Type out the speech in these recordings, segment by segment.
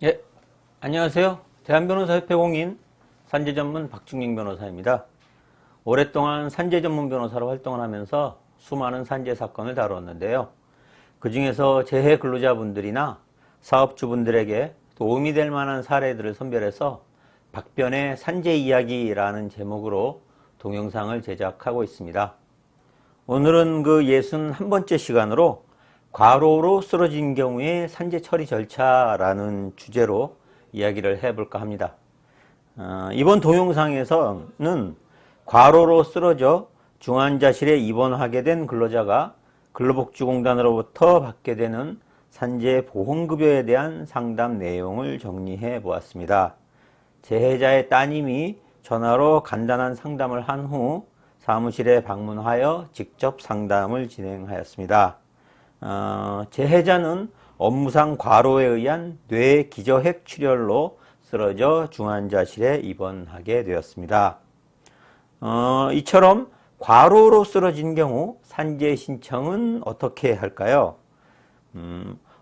예, 안녕하세요. 대한변호사협회 공인 산재전문 박중익 변호사입니다. 오랫동안 산재전문 변호사로 활동을 하면서 수많은 산재 사건을 다루었는데요. 그 중에서 재해 근로자분들이나 사업주분들에게 도움이 될 만한 사례들을 선별해서 박변의 산재 이야기라는 제목으로 동영상을 제작하고 있습니다. 오늘은 그 61번째 시간으로 과로로 쓰러진 경우의 산재 처리 절차라는 주제로 이야기를 해볼까 합니다. 이번 동영상에서는 과로로 쓰러져 중환자실에 입원하게 된 근로자가 근로복지공단으로부터 받게 되는 산재 보험급여에 대한 상담 내용을 정리해 보았습니다. 재해자의 따님이 전화로 간단한 상담을 한 후 사무실에 방문하여 직접 상담을 진행하였습니다. 재해자는 업무상 과로에 의한 뇌 기저핵 출혈로 쓰러져 중환자실에 입원하게 되었습니다. 이처럼 과로로 쓰러진 경우 산재 신청은 어떻게 할까요?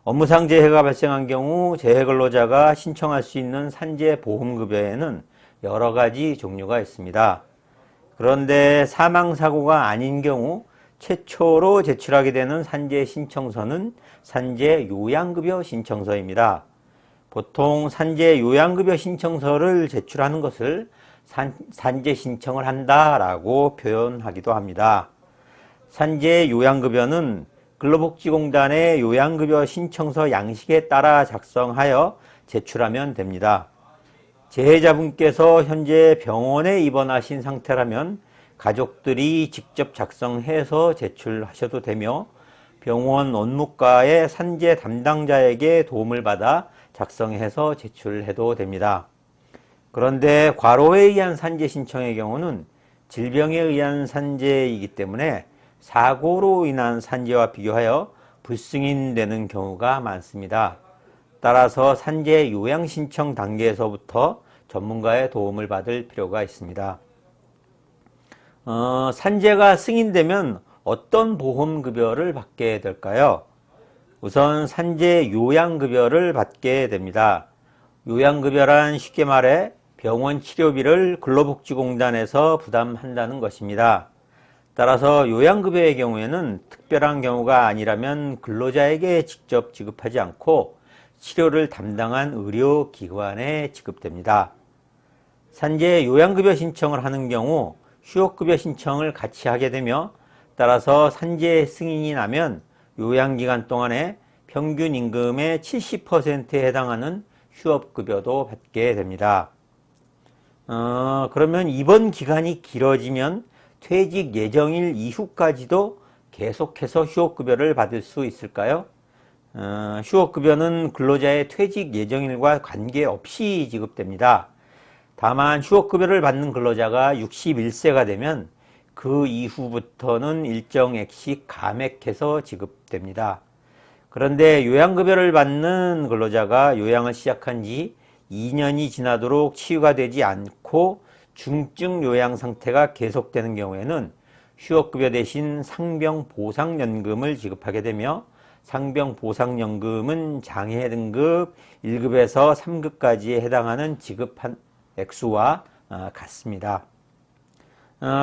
업무상 재해가 발생한 경우 재해 근로자가 신청할 수 있는 산재 보험급여에는 여러 가지 종류가 있습니다. 그런데 사망사고가 아닌 경우 최초로 제출하게 되는 산재 신청서는 산재 요양급여 신청서입니다. 보통 산재 요양급여 신청서를 제출하는 것을 산재 신청을 한다라고 표현하기도 합니다. 산재 요양급여는 근로복지공단의 요양급여 신청서 양식에 따라 작성하여 제출하면 됩니다. 재해자분께서 현재 병원에 입원하신 상태라면 가족들이 직접 작성해서 제출하셔도 되며 병원 원무과의 산재 담당자에게 도움을 받아 작성해서 제출해도 됩니다. 그런데 과로에 의한 산재 신청의 경우는 질병에 의한 산재이기 때문에 사고로 인한 산재와 비교하여 불승인되는 경우가 많습니다. 따라서 산재 요양 신청 단계에서부터 전문가의 도움을 받을 필요가 있습니다. 산재가 승인되면 어떤 보험급여를 받게 될까요? 우선 산재 요양급여를 받게 됩니다. 요양급여란 쉽게 말해 병원 치료비를 근로복지공단에서 부담한다는 것입니다. 따라서 요양급여의 경우에는 특별한 경우가 아니라면 근로자에게 직접 지급하지 않고 치료를 담당한 의료기관에 지급됩니다. 산재 요양급여 신청을 하는 경우 휴업급여 신청을 같이 하게 되며 따라서 산재 승인이 나면 요양기간 동안에 평균 임금의 70%에 해당하는 휴업급여도 받게 됩니다. 그러면 입원 기간이 길어지면 퇴직 예정일 이후까지도 계속해서 휴업급여를 받을 수 있을까요? 휴업급여는 근로자의 퇴직 예정일과 관계없이 지급됩니다. 다만 휴업급여를 받는 근로자가 61세가 되면 그 이후부터는 일정액씩 감액해서 지급됩니다. 그런데 요양급여를 받는 근로자가 요양을 시작한 지 2년이 지나도록 치유가 되지 않고 중증 요양 상태가 계속되는 경우에는 휴업급여 대신 상병보상연금을 지급하게 되며 상병보상연금은 장애 등급 1급에서 3급까지에 해당하는 지급한 액수와 같습니다.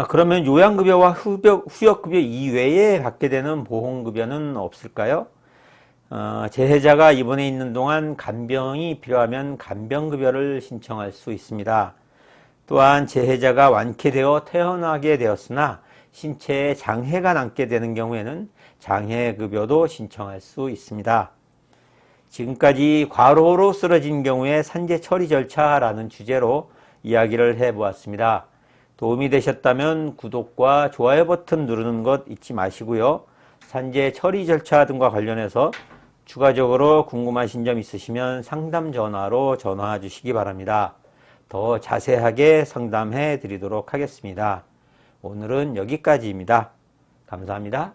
그러면 요양급여와 휴업급여 이외에 받게 되는 보험급여는 없을까요? 재해자가 입원해 있는 동안 간병이 필요하면 간병급여를 신청할 수 있습니다. 또한 재해자가 완쾌되어 퇴원하게 되었으나 신체에 장애가 남게 되는 경우에는 장애급여도 신청할 수 있습니다. 지금까지 과로로 쓰러진 경우의 산재 처리 절차라는 주제로 이야기를 해보았습니다. 도움이 되셨다면 구독과 좋아요 버튼 누르는 것 잊지 마시고요. 산재 처리 절차 등과 관련해서 추가적으로 궁금하신 점 있으시면 상담 전화로 전화 주시기 바랍니다. 더 자세하게 상담해 드리도록 하겠습니다. 오늘은 여기까지입니다. 감사합니다.